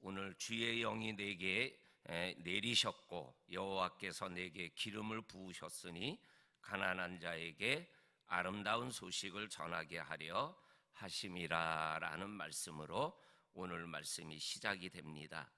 오늘 주의 영이 내게 내리셨고 여호와께서 내게 기름을 부으셨으니 가난한 자에게 아름다운 소식을 전하게 하려 하심이라 라는 말씀으로 오늘 말씀이 시작이 됩니다.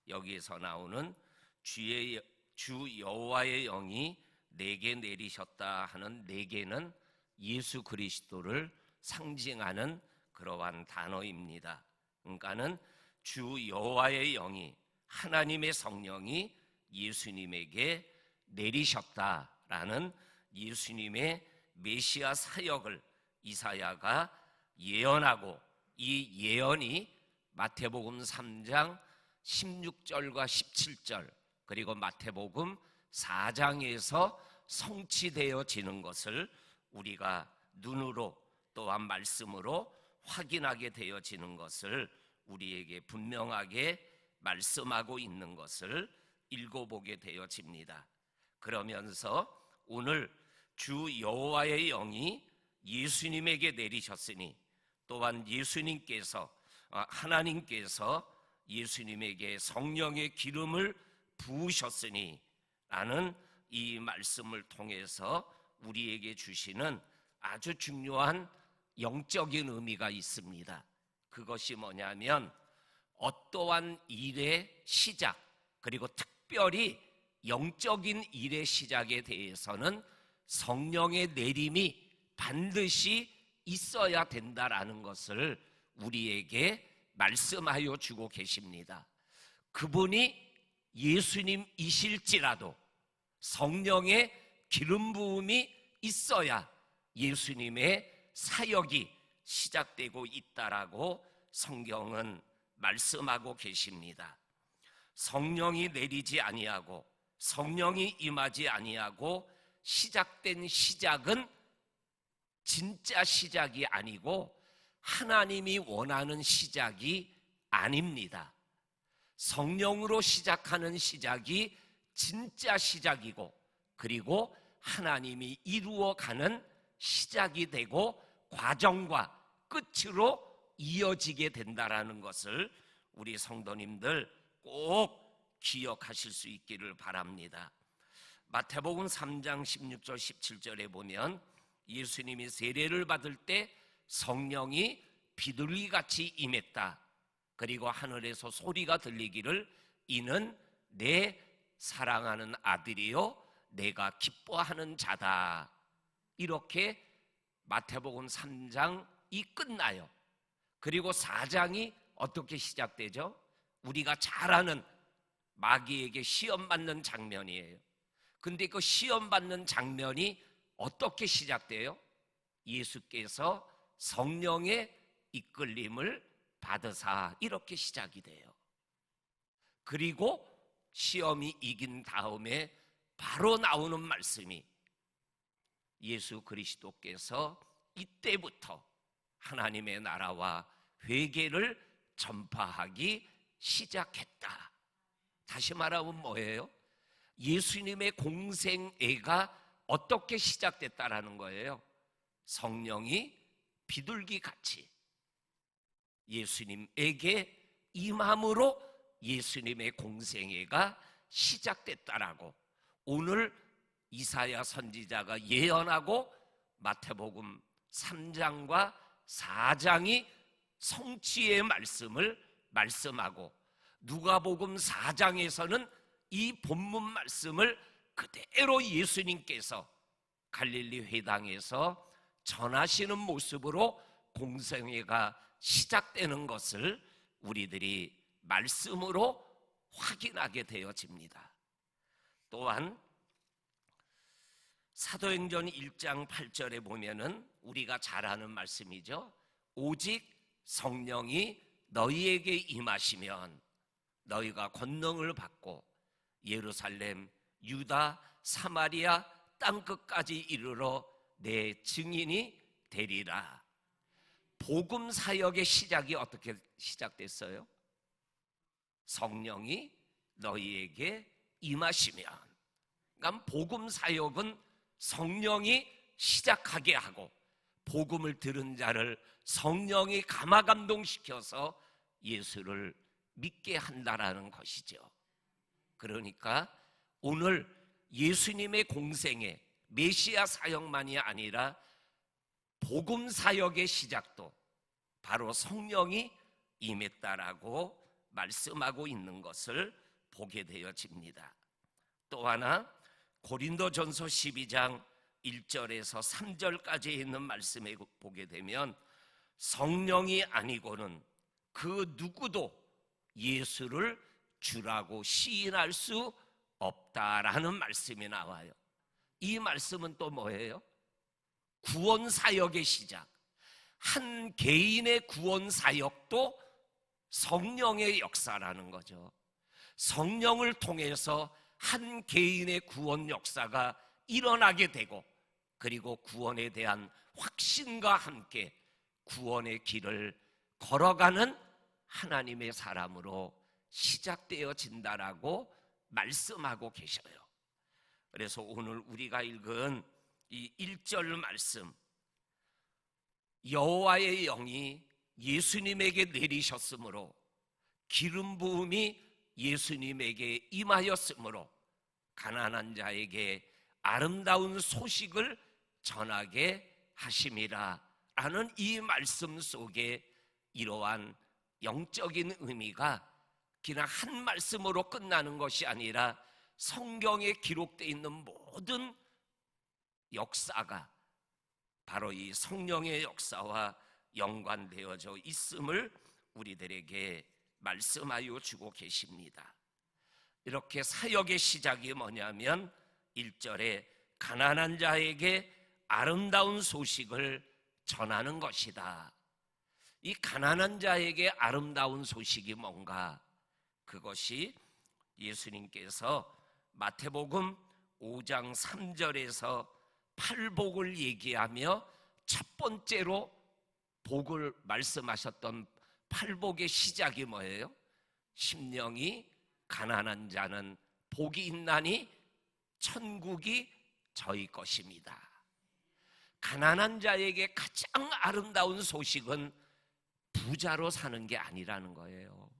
여기에서 나오는 주 여호와의 영이 내게 내리셨다 하는 내게는 예수 그리스도를 상징하는 그러한 단어입니다. 그러니까는 주 여호와의 영이, 하나님의 성령이 예수님에게 내리셨다라는 예수님의 메시아 사역을 이사야가 예언하고, 이 예언이 마태복음 3장 16절과 17절 그리고 마태복음 4장에서 성취되어지는 것을 우리가 눈으로 또한 말씀으로 확인하게 되어지는 것을 우리에게 분명하게 말씀하고 있는 것을 읽어보게 되어집니다. 그러면서 오늘 주 여호와의 영이 예수님에게 내리셨으니, 또한 예수님께서 하나님께서 예수님에게 성령의 기름을 부으셨으니 라는 이 말씀을 통해서 우리에게 주시는 아주 중요한 영적인 의미가 있습니다. 그것이 뭐냐면 어떠한 일의 시작, 그리고 특별히 영적인 일의 시작에 대해서는 성령의 내림이 반드시 있어야 된다라는 것을 우리에게 말씀하여 주고 계십니다. 그분이 예수님이실지라도 성령의 기름 부음이 있어야 예수님의 사역이 시작되고 있다라고 성경은 말씀하고 계십니다. 성령이 내리지 아니하고 성령이 임하지 아니하고 시작된 시작은 진짜 시작이 아니고 하나님이 원하는 시작이 아닙니다. 성령으로 시작하는 시작이 진짜 시작이고, 그리고 하나님이 이루어가는 시작이 되고 과정과 끝으로 이어지게 된다라는 것을 우리 성도님들 꼭 기억하실 수 있기를 바랍니다. 마태복음 3장 16절 17절에 보면 예수님이 세례를 받을 때 성령이 비둘기같이 임했다. 그리고 하늘에서 소리가 들리기를 이는 내 사랑하는 아들이요 내가 기뻐하는 자다. 이렇게 마태복음 3장이 끝나요. 그리고 4장이 어떻게 시작되죠? 우리가 잘 아는 마귀에게 시험받는 장면이에요. 근데 그 시험받는 장면이 어떻게 시작돼요? 예수께서 성령의 이끌림을 받으사, 이렇게 시작이 돼요. 그리고 시험이 이긴 다음에 바로 나오는 말씀이 예수 그리스도께서 이때부터 하나님의 나라와 회개를 전파하기 시작했다. 다시 말하면 뭐예요? 예수님의 공생애가 어떻게 시작됐다라는 거예요? 성령이 비둘기같이 예수님에게 임함으로 예수님의 공생애가 시작됐다라고 오늘 이사야 선지자가 예언하고 마태복음 3장과 4장이 성취의 말씀을 말씀하고, 누가복음 4장에서는 이 본문 말씀을 그대로 예수님께서 갈릴리 회당에서 전하시는 모습으로 공생애가 시작되는 것을 우리들이 말씀으로 확인하게 되어집니다. 또한 사도행전 1장 8절에 보면은 우리가 잘 아는 말씀이죠. 오직 성령이 너희에게 임하시면 너희가 권능을 받고 예루살렘, 유다, 사마리아 땅끝까지 이르러 내 증인이 되리라. 복음 사역의 시작이 어떻게 시작됐어요? 성령이 너희에게 임하시면. 그러니까 복음 사역은 성령이 시작하게 하고 복음을 들은 자를 성령이 감화감동시켜서 예수를 믿게 한다라는 것이죠. 그러니까 오늘 예수님의 공생애, 메시아 사역만이 아니라 복음 사역의 시작도 바로 성령이 임했다라고 말씀하고 있는 것을 보게 되어집니다. 또 하나 고린도전서 12장 1절에서 3절까지 있는 말씀에 보게 되면 성령이 아니고는 그 누구도 예수를 주라고 시인할 수 없다라는 말씀이 나와요. 이 말씀은 또 뭐예요? 구원 사역의 시작, 한 개인의 구원 사역도 성령의 역사라는 거죠. 성령을 통해서 한 개인의 구원 역사가 일어나게 되고, 그리고 구원에 대한 확신과 함께 구원의 길을 걸어가는 하나님의 사람으로 시작되어진다라고 말씀하고 계셔요. 그래서 오늘 우리가 읽은 이 1절 말씀, 여호와의 영이 예수님에게 내리셨으므로, 기름 부음이 예수님에게 임하였으므로 가난한 자에게 아름다운 소식을 전하게 하심이라 라는 이 말씀 속에 이러한 영적인 의미가 그냥 한 말씀으로 끝나는 것이 아니라 성경에 기록되어 있는 모든 역사가 바로 이 성령의 역사와 연관되어져 있음을 우리들에게 말씀하여 주고 계십니다. 이렇게 사역의 시작이 뭐냐면 1절에 가난한 자에게 아름다운 소식을 전하는 것이다. 이 가난한 자에게 아름다운 소식이 뭔가? 그것이 예수님께서 마태복음 5장 3절에서 팔복을 얘기하며 첫 번째로 복을 말씀하셨던 팔복의 시작이 뭐예요? 심령이 가난한 자는 복이 있나니 천국이 저희 것입니다. 가난한 자에게 가장 아름다운 소식은 부자로 사는 게 아니라는 거예요.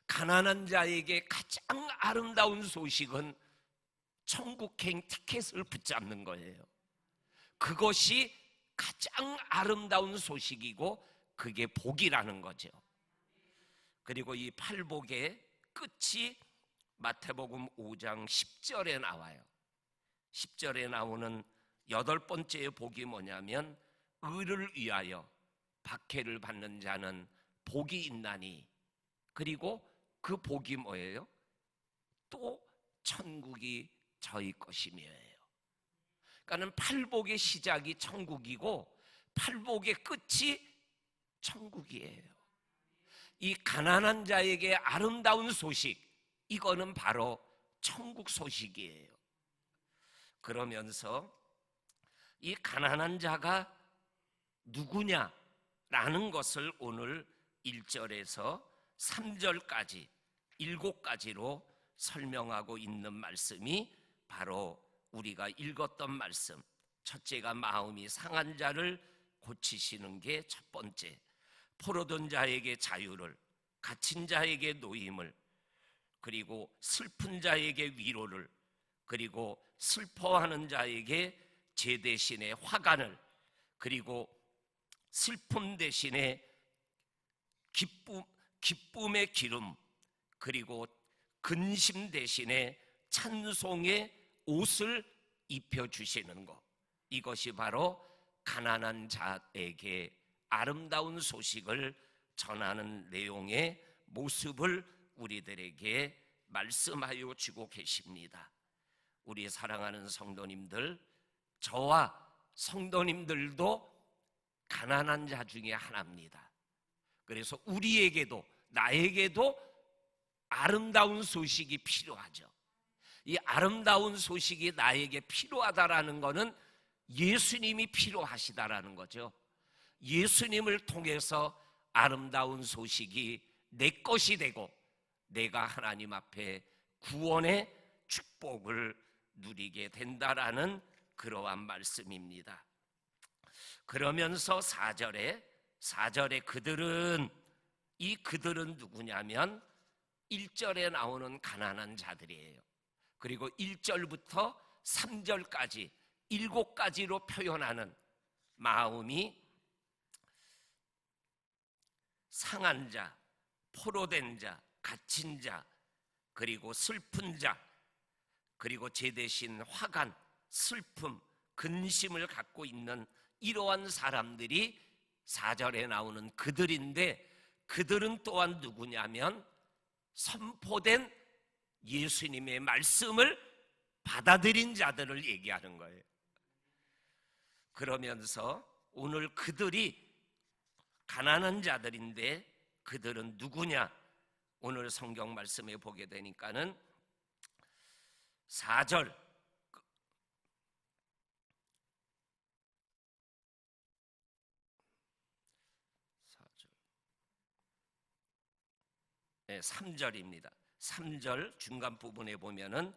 가난한 자에게 가장 아름다운 소식은 천국행 티켓을 붙잡는 거예요. 그것이 가장 아름다운 소식이고 그게 복이라는 거죠. 그리고 이 팔복의 끝이 마태복음 5장 10절에 나와요. 10절에 나오는 8번째의 복이 뭐냐면 의를 위하여 박해를 받는 자는 복이 있나니, 그리고 그 복이 뭐예요? 또 천국이 저희 것이며예요. 그러니까는 팔복의 시작이 천국이고 팔복의 끝이 천국이에요. 이 가난한 자에게 아름다운 소식, 이거는 바로 천국 소식이에요. 그러면서 이 가난한 자가 누구냐라는 것을 오늘 1절에서 3절까지 7가지로 설명하고 있는 말씀이 바로 우리가 읽었던 말씀, 첫째가 마음이 상한 자를 고치시는 게 첫 번째, 포로된 자에게 자유를, 갇힌 자에게 노임을, 그리고 슬픈 자에게 위로를, 그리고 슬퍼하는 자에게 제 대신에 화관을, 그리고 슬픔 대신에 기쁨의 기름, 그리고 근심 대신에 찬송의 옷을 입혀주시는 것, 이것이 바로 가난한 자에게 아름다운 소식을 전하는 내용의 모습을 우리들에게 말씀하여 주고 계십니다. 우리 사랑하는 성도님들, 저와 성도님들도 가난한 자 중에 하나입니다. 그래서 우리에게도, 나에게도 아름다운 소식이 필요하죠. 이 아름다운 소식이 나에게 필요하다라는 것은 예수님이 필요하시다라는 거죠. 예수님을 통해서 아름다운 소식이 내 것이 되고 내가 하나님 앞에 구원의 축복을 누리게 된다라는 그러한 말씀입니다. 그러면서 4절에 그들은 이 그들은 누구냐면 1절에 나오는 가난한 자들이에요. 그리고 1절부터 3절까지 7가지로 표현하는 마음이 상한 자, 포로된 자, 갇힌 자, 그리고 슬픈 자, 그리고 제 대신 화간, 슬픔, 근심을 갖고 있는 이러한 사람들이 4절에 나오는 그들인데, 그들은 또한 누구냐면 선포된 예수님의 말씀을 받아들인 자들을 얘기하는 거예요. 그러면서 오늘 그들이 가난한 자들인데 그들은 누구냐? 오늘 성경 말씀에 보게 되니까는 4절, 네, 3절입니다. 3절 중간 부분에 보면은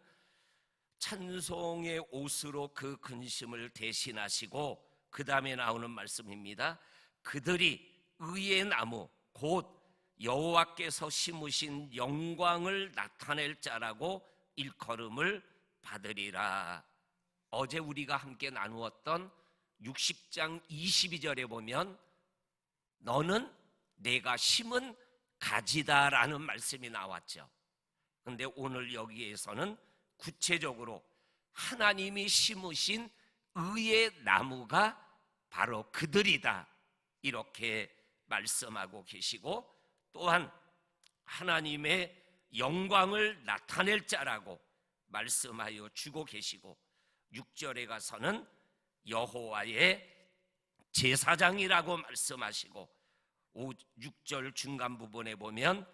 찬송의 옷으로 그 근심을 대신하시고, 그 다음에 나오는 말씀입니다. 그들이 의의 나무 곧 여호와께서 심으신 영광을 나타낼 자라고 일컬음을 받으리라. 어제 우리가 함께 나누었던 60장 22절에 보면 너는 내가 심은 가지다라는 말씀이 나왔죠. 그런데 오늘 여기에서는 구체적으로 하나님이 심으신 의의 나무가 바로 그들이다, 이렇게 말씀하고 계시고, 또한 하나님의 영광을 나타낼 자라고 말씀하여 주고 계시고, 6절에 가서는 여호와의 제사장이라고 말씀하시고, 6절 중간 부분에 보면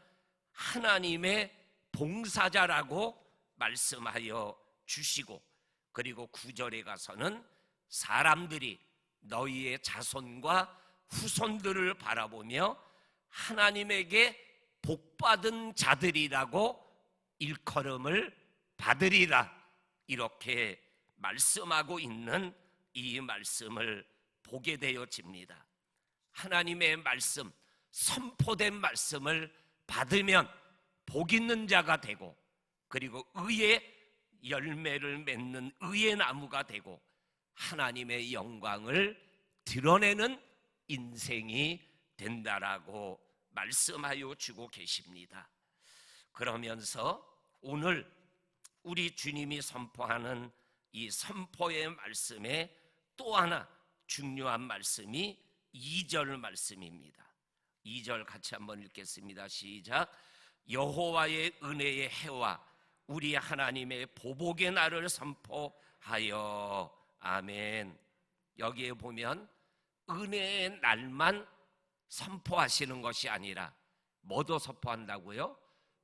하나님의 봉사자라고 말씀하여 주시고, 그리고 9절에 가서는 사람들이 너희의 자손과 후손들을 바라보며 하나님에게 복받은 자들이라고 일컬음을 받으리라, 이렇게 말씀하고 있는 이 말씀을 보게 되어집니다. 하나님의 말씀, 선포된 말씀을 받으면 복 있는 자가 되고, 그리고 의의 열매를 맺는 의의 나무가 되고 하나님의 영광을 드러내는 인생이 된다라고 말씀하여 주고 계십니다. 그러면서 오늘 우리 주님이 선포하는 이 선포의 말씀에 또 하나 중요한 말씀이 2절 말씀입니다. 2절 같이 한번 읽겠습니다. 시작. 여호와의 은혜의 해와 우리 하나님의 보복의 날을 선포하여. 아멘. 여기에 보면 은혜의 날만 선포하시는 것이 아니라 뭐도 선포한다고요?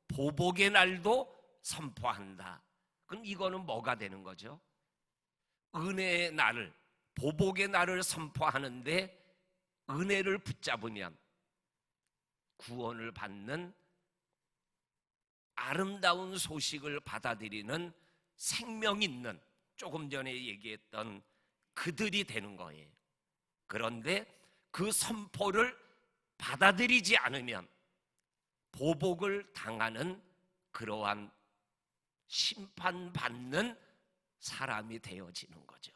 보복의 날도 선포한다. 그럼 이거는 뭐가 되는 거죠? 은혜의 날을, 보복의 날을 선포하는데 은혜를 붙잡으면 구원을 받는 아름다운 소식을 받아들이는 생명 있는, 조금 전에 얘기했던 그들이 되는 거예요. 그런데 그 선포를 받아들이지 않으면 보복을 당하는 그러한 심판받는 사람이 되어지는 거죠.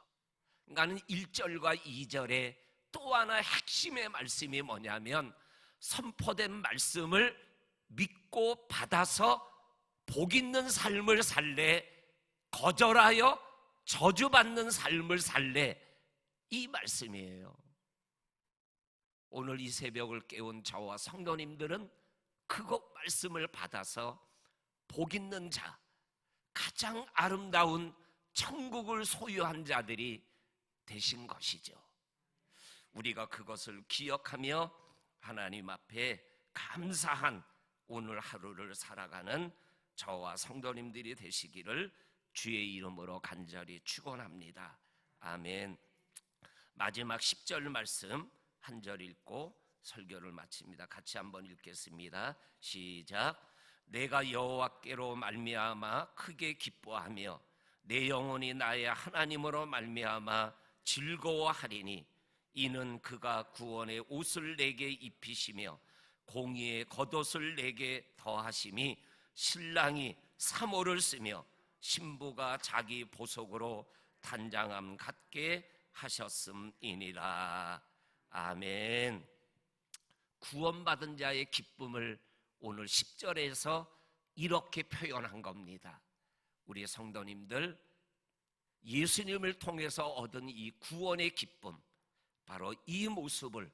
그러니까 1절과 2절에 또 하나 핵심의 말씀이 뭐냐면 선포된 말씀을 믿고 받아서 복 있는 삶을 살래, 거절하여 저주받는 삶을 살래, 이 말씀이에요. 오늘 이 새벽을 깨운 저와 성도님들은 그것 말씀을 받아서 복 있는 자, 가장 아름다운 천국을 소유한 자들이 되신 것이죠. 우리가 그것을 기억하며 하나님 앞에 감사한 오늘 하루를 살아가는 저와 성도님들이 되시기를 주의 이름으로 간절히 축원합니다. 아멘. 마지막 10절 말씀 한 절 읽고 설교를 마칩니다. 같이 한번 읽겠습니다. 시작. 내가 여호와께로 말미암아 크게 기뻐하며 내 영혼이 나의 하나님으로 말미암아 즐거워하리니 이는 그가 구원의 옷을 내게 입히시며 공의의 겉옷을 내게 더하심이 신랑이 사모를 쓰며 신부가 자기 보석으로 단장함 같게 하셨음이니라. 아멘. 구원받은 자의 기쁨을 오늘 10절에서 이렇게 표현한 겁니다. 우리 성도님들, 예수님을 통해서 얻은 이 구원의 기쁨, 바로 이 모습을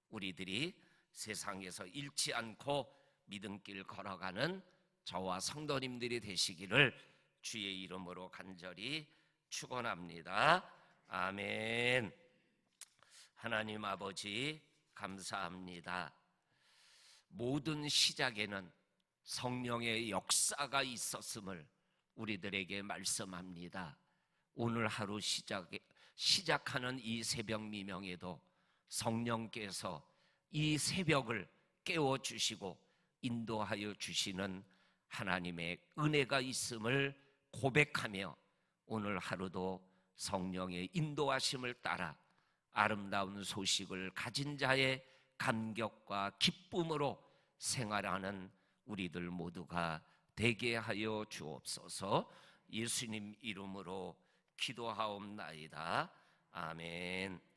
우리들이 세상에서 잃지 않고 믿음길 걸어가는 저와 성도님들이 되시기를 주의 이름으로 간절히 축원합니다. 아멘. 하나님 아버지 감사합니다. 모든 시작에는 성령의 역사가 있었음을 우리들에게 말씀합니다. 오늘 하루 시작하는 이 새벽 미명에도 성령께서 이 새벽을 깨워주시고 인도하여 주시는 하나님의 은혜가 있음을 고백하며 오늘 하루도 성령의 인도하심을 따라 아름다운 소식을 가진 자의 감격과 기쁨으로 생활하는 우리들 모두가 되게 하여 주옵소서. 예수님 이름으로 기도하옵나이다. 아멘.